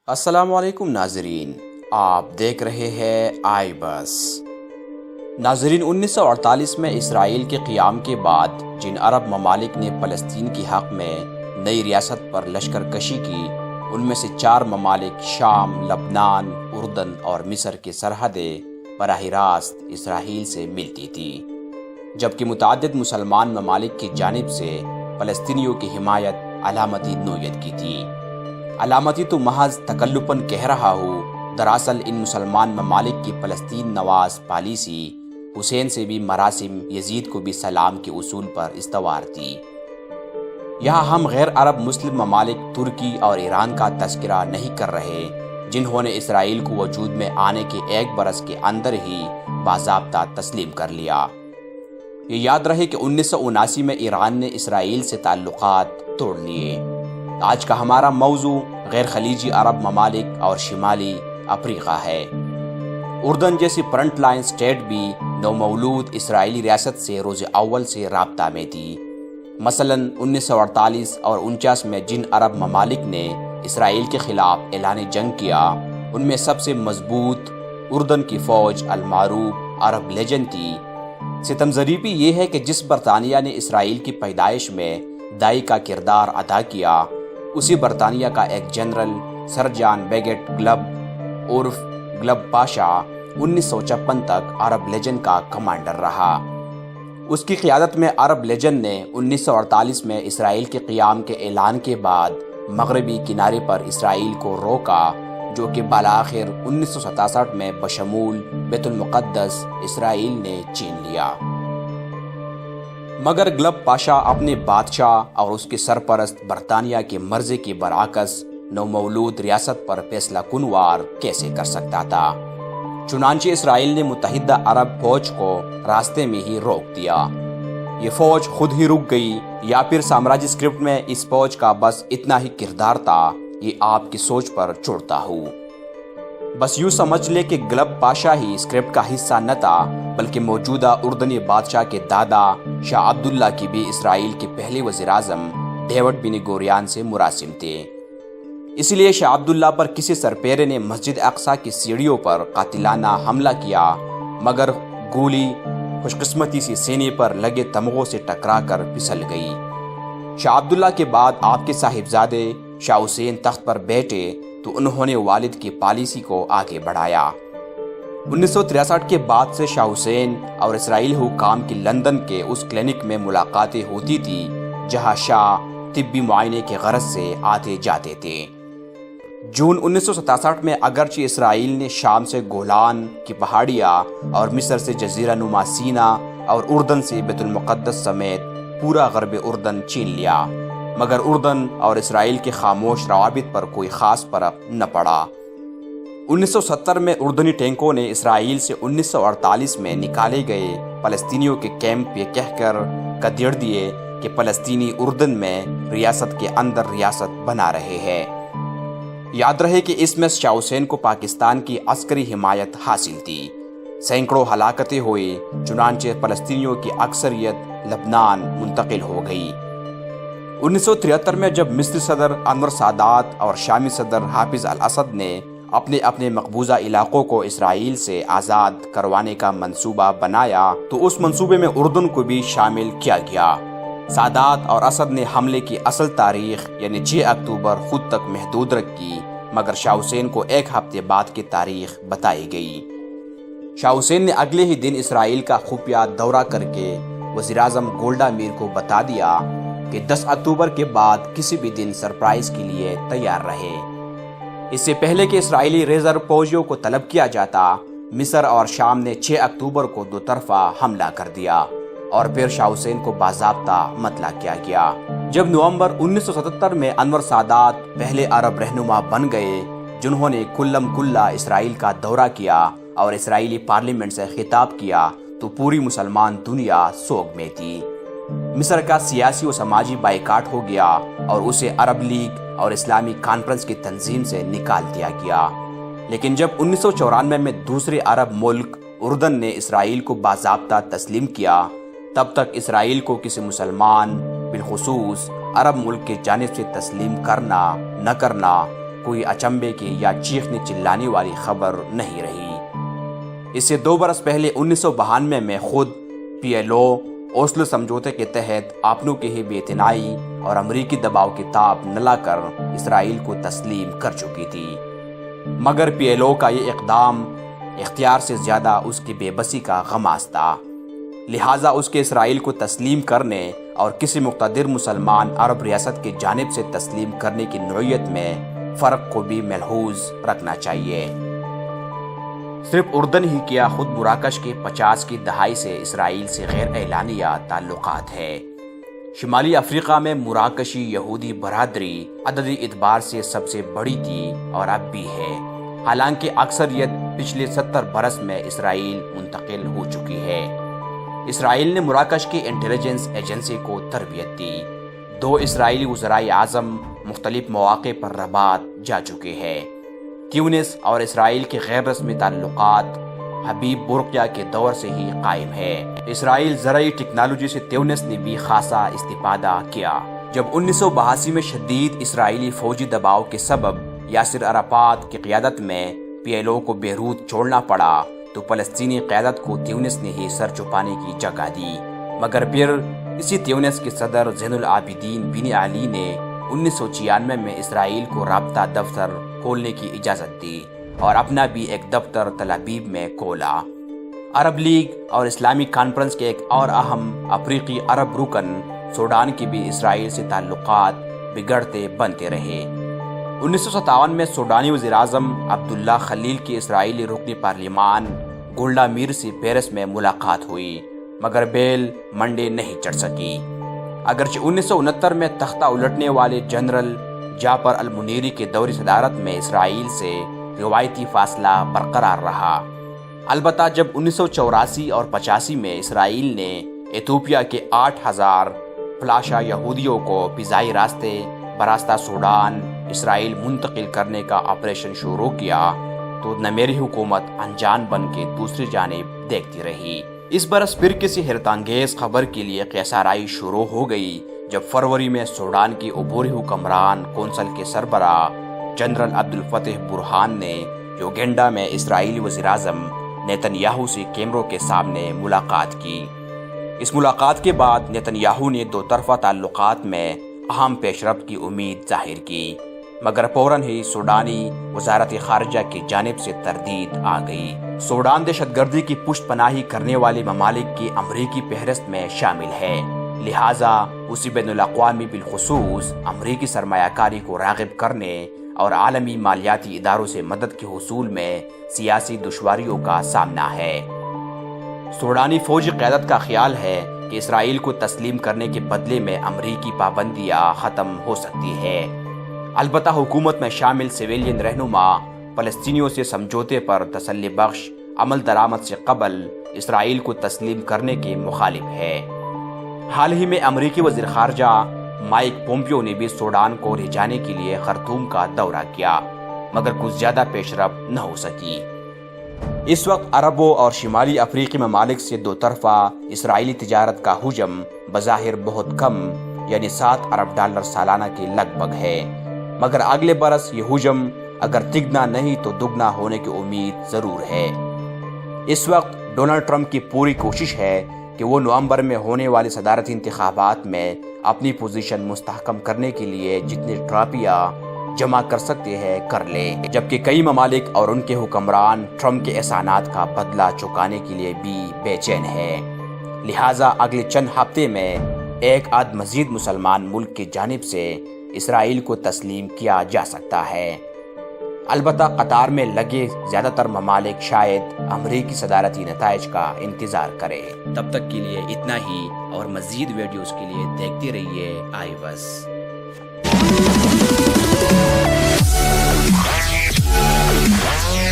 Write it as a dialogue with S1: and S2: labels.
S1: السلام علیکم ناظرین، آپ دیکھ رہے ہیں آئی بس۔ ناظرین، 1948 میں اسرائیل کے قیام کے بعد جن عرب ممالک نے فلسطین کی حق میں نئی ریاست پر لشکر کشی کی، ان میں سے 4 ممالک شام، لبنان، اردن اور مصر کی سرحدیں براہ راست اسرائیل سے ملتی تھی، جبکہ متعدد مسلمان ممالک کی جانب سے فلسطینیوں کی حمایت علامتی نوعیت کی تھی۔ علامتی تو محض تکلفاً کہہ رہا ہوں، دراصل ان مسلمان ممالک کی فلسطین نواز پالیسی حسین سے بھی مراسم، یزید کو بھی سلام کے اصول پر استوار تھی۔ یہاں ہم غیر عرب مسلم ممالک ترکی اور ایران کا تذکرہ نہیں کر رہے، جنہوں نے اسرائیل کو وجود میں آنے کے 1 برس کے اندر ہی باضابطہ تسلیم کر لیا۔ یہ یاد رہے کہ 1979 میں ایران نے اسرائیل سے تعلقات توڑ لیے۔ آج کا ہمارا موضوع غیر خلیجی عرب ممالک اور شمالی افریقہ ہے۔ اردن جیسی فرنٹ لائن سٹیٹ بھی نومولود اسرائیلی ریاست سے روز اول سے رابطہ میں تھی۔ مثلاً 1948 اور 49 میں جن عرب ممالک نے اسرائیل کے خلاف اعلان جنگ کیا، ان میں سب سے مضبوط اردن کی فوج المعروف عرب لیجن تھی۔ ستم ظریفی یہ ہے کہ جس برطانیہ نے اسرائیل کی پیدائش میں دائی کا کردار ادا کیا، اسی برطانیہ کا ایک جنرل سر جان بیگٹ گلب عرف گلب پاشا 1956 تک عرب لیجن کا کمانڈر رہا۔ اس کی قیادت میں عرب لیجن نے 1948 میں اسرائیل کے قیام کے اعلان کے بعد مغربی کنارے پر اسرائیل کو روکا، جو کہ بالآخر 1967 میں بشمول بیت المقدس اسرائیل نے چھین لیا۔ مگر گلب پاشا اپنے بادشاہ اور اس کے سرپرست برطانیہ کے مرضی کے برعکس نومولود ریاست پر فیصلہ کنوار کیسے کر سکتا تھا؟ چنانچہ اسرائیل نے متحدہ عرب فوج کو راستے میں ہی روک دیا۔ یہ فوج خود ہی رک گئی، یا پھر سامراجی اسکرپٹ میں اس فوج کا بس اتنا ہی کردار تھا؟ یہ آپ کی سوچ پر چھوڑتا ہوں۔ بس یوں سمجھ لے کہ گلب پاشا ہی اسکرپٹ کا حصہ نہ تھا، بلکہ موجودہ اردنی بادشاہ کے دادا شاہ عبداللہ کی بھی اسرائیل کے پہلے وزیر اعظم ڈیوڈ بن گوریان سے مراسم تھے۔ اس لیے شاہ عبداللہ پر کسی سرپیرے نے مسجد اقصیٰ کی سیڑھیوں پر قاتلانہ حملہ کیا، مگر گولی خوش قسمتی سے سینے پر لگے تمغوں سے ٹکرا کر پھسل گئی۔ شاہ عبداللہ کے بعد آپ کے صاحبزادے شاہ حسین تخت پر بیٹھے تو انہوں نے والد کی پالیسی کو آگے بڑھایا۔ 1963 کے بعد سے شاہ حسین اور اسرائیلی حکام کی لندن کے اس کلینک میں ملاقاتیں ہوتی تھی جہاں شاہ طبی معائنے کے غرض سے آتے جاتے تھے۔ جون 1967 میں اگرچہ اسرائیل نے شام سے گولان کی پہاڑیاں اور مصر سے جزیرہ نما سینا اور اردن سے بیت المقدس سمیت پورا غرب اردن چھین لیا، مگر اردن اور اسرائیل کے خاموش روابط پر کوئی خاص فرق نہ پڑا۔ 1970 میں اردنی ٹینکوں نے اسرائیل سے 1948 میں نکالے گئے فلسطینیوں کے کیمپ یہ کہہ کر کدیڑ دیے کہ فلسطینی اردن میں ریاست کے اندر ریاست بنا رہے ہیں۔ یاد رہے کہ اس میں شاہ حسین کو پاکستان کی عسکری حمایت حاصل تھی۔ سینکڑوں ہلاکتیں ہوئی، چنانچہ فلسطینیوں کی اکثریت لبنان منتقل ہو گئی۔ 1973 میں جب مصری صدر انور سادات اور شامی صدر حافظ الاسد نے اپنے اپنے مقبوضہ علاقوں کو اسرائیل سے آزاد کروانے کا منصوبہ بنایا تو اس منصوبے میں اردن کو بھی شامل کیا گیا۔ سادات اور اسد نے حملے کی اصل تاریخ یعنی 6 اکتوبر خود تک محدود رکھی، مگر شاہ حسین کو 1 ہفتے بعد کی تاریخ بتائی گئی۔ شاہ حسین نے اگلے ہی دن اسرائیل کا خفیہ دورہ کر کے وزیر اعظم گولڈا میر کو بتا دیا کہ 10 اکتوبر کے بعد کسی بھی دن سرپرائز کے لیے تیار رہے۔ اس سے پہلے کہ اسرائیلی ریزرو فوجیوں کو طلب کیا جاتا، مصر اور شام نے 6 اکتوبر کو 2 طرفہ حملہ کر دیا اور پھر شاہ حسین کو باضابطہ مطلع کیا گیا۔ جب نومبر 1977 میں انور سادات پہلے عرب رہنما بن گئے جنہوں نے کلم کلا اسرائیل کا دورہ کیا اور اسرائیلی پارلیمنٹ سے خطاب کیا تو پوری مسلمان دنیا سوگ میں تھی۔ مصر کا سیاسی و سماجی بائیکاٹ ہو گیا اور اسے عرب لیگ اور اسلامی کانفرنس کی تنظیم سے نکال دیا گیا۔ لیکن جب 1994 میں دوسرے عرب ملک اردن نے اسرائیل کو باضابطہ تسلیم کیا، تب تک اسرائیل کو کسی مسلمان بالخصوص عرب ملک کی جانب سے تسلیم کرنا نہ کرنا کوئی اچنبے کی یا چیخنے چلانے والی خبر نہیں رہی۔ اس سے 2 برس پہلے 1992 میں خود PLO اوسلو سمجھوتے کے تحت اپنوں کی ہی بے اعتنائی اور امریکی دباؤ کی تاب نہ لا کر اسرائیل کو تسلیم کر چکی تھی، مگر PLO کا یہ اقدام اختیار سے زیادہ اس کی بے بسی کا غماز تھا، لہٰذا اس کے اسرائیل کو تسلیم کرنے اور کسی مقتدر مسلمان عرب ریاست کی جانب سے تسلیم کرنے کی نوعیت میں فرق کو بھی ملحوظ رکھنا چاہیے۔ صرف اردن ہی کیا، خود مراکش کے 50 کی دہائی سے اسرائیل سے غیر اعلانیہ تعلقات ہے۔ شمالی افریقہ میں مراکشی یہودی برادری عددی اعتبار سے سب سے بڑی تھی اور اب بھی ہے، حالانکہ اکثریت پچھلے 70 برس میں اسرائیل منتقل ہو چکی ہے۔ اسرائیل نے مراکش کی انٹیلیجنس ایجنسی کو تربیت دی۔ 2 اسرائیلی وزرائے اعظم مختلف مواقع پر رباط جا چکے ہیں۔ تیونس اور اسرائیل کے غیر رسمی تعلقات حبیب برقیہ کے دور سے ہی قائم ہے۔ اسرائیل زرعی ٹیکنالوجی سے تیونس نے بھی خاصا استفادہ کیا۔ جب 1982 میں شدید اسرائیلی فوجی دباؤ کے سبب یاسر عرفات کی قیادت میں PLO کو بیروت چھوڑنا پڑا تو فلسطینی قیادت کو تیونس نے ہی سر چھپانے کی جگہ دی، مگر پھر اسی تیونس کے صدر زین العابدین بن علی نے 1996 میں اسرائیل کو رابطہ دفتر کھولنے کی اجازت دی اور اپنا بھی ایک دفتر تل ابیب میں کھولا۔ عرب لیگ اور اسلامی کانفرنس کے ایک اور اہم افریقی عرب رکن سوڈان کے بھی اسرائیل سے تعلقات بگڑتے بنتے رہے۔ 1957 میں سوڈانی وزیر اعظم عبداللہ خلیل کی اسرائیلی رکن پارلیمان گولڈا میر سے پیرس میں ملاقات ہوئی، مگر بیل منڈے نہیں چڑھ سکی۔ اگرچہ 1969 میں تختہ الٹنے والے جنرل جعفر المنیری کے دور صدارت میں اسرائیل سے روایتی فاصلہ برقرار رہا، البتہ جب 1984 اور 85 میں اسرائیل نے ایتھوپیا کے 8000 فلاشہ یہودیوں کو فضائی راستے براستہ سوڈان اسرائیل منتقل کرنے کا آپریشن شروع کیا تو نمیری حکومت انجان بن کے دوسری جانب دیکھتی رہی۔ اس برس پھر کسی حیرت انگیز خبر کے لیے قیصرائی شروع ہو گئی جب فروری میں سوڈان کی عبوری حکمران کونسل کے سربراہ جنرل عبدالفتاح برہان نے یوگینڈا میں اسرائیلی وزیر اعظم نیتن یاہو سے کیمروں کے سامنے ملاقات کی۔ اس ملاقات کے بعد نیتن یاہو نے 2 طرفہ تعلقات میں اہم پیش رفت کی امید ظاہر کی، مگر فوراً ہی سوڈانی وزارت خارجہ کی جانب سے تردید آ گئی۔ سوڈان دہشت گردی کی پشت پناہی کرنے والے ممالک کی امریکی فہرست میں شامل ہے، لہٰذا اسی بین الاقوامی بالخصوص امریکی سرمایہ کاری کو راغب کرنے اور عالمی مالیاتی اداروں سے مدد کے حصول میں سیاسی دشواریوں کا سامنا ہے۔ سوڈانی فوجی قیادت کا خیال ہے کہ اسرائیل کو تسلیم کرنے کے بدلے میں امریکی پابندیاں ختم ہو سکتی ہے، البتہ حکومت میں شامل سویلین رہنما فلسطینیوں سے سمجھوتے پر تسلی بخش عمل درآمد سے قبل اسرائیل کو تسلیم کرنے کے مخالف ہے۔ حال ہی میں امریکی وزیر خارجہ مائک پومپیو نے بھی سوڈان کو رجانے کے لیے خرطوم کا دورہ کیا، مگر کچھ زیادہ پیش رفت نہ ہو سکی۔ اس وقت عربوں اور شمالی افریقی ممالک سے 2 طرفہ اسرائیلی تجارت کا حجم بظاہر بہت کم، یعنی $7 ارب سالانہ کے لگ بھگ ہے، مگر اگلے برس یہ حجم اگر تگنا نہیں تو دگنا ہونے کی امید ضرور ہے۔ اس وقت ڈونلڈ ٹرمپ کی پوری کوشش ہے کہ وہ نومبر میں ہونے والے صدارتی انتخابات میں اپنی پوزیشن مستحکم کرنے کے لیے جتنی ٹرافیاں جمع کر سکتے ہیں کر لے، جبکہ کئی ممالک اور ان کے حکمران ٹرمپ کے احسانات کا بدلہ چکانے کے لیے بھی بے چین ہیں، لہٰذا اگلے چند ہفتے میں ایک آدھ مزید مسلمان ملک کی جانب سے اسرائیل کو تسلیم کیا جا سکتا ہے۔ البتہ قطار میں لگے زیادہ تر ممالک شاید امریکی صدارتی نتائج کا انتظار کرے۔ تب تک کے لیے اتنا ہی، اور مزید ویڈیوز کے لیے دیکھتے رہیے آئی ویس۔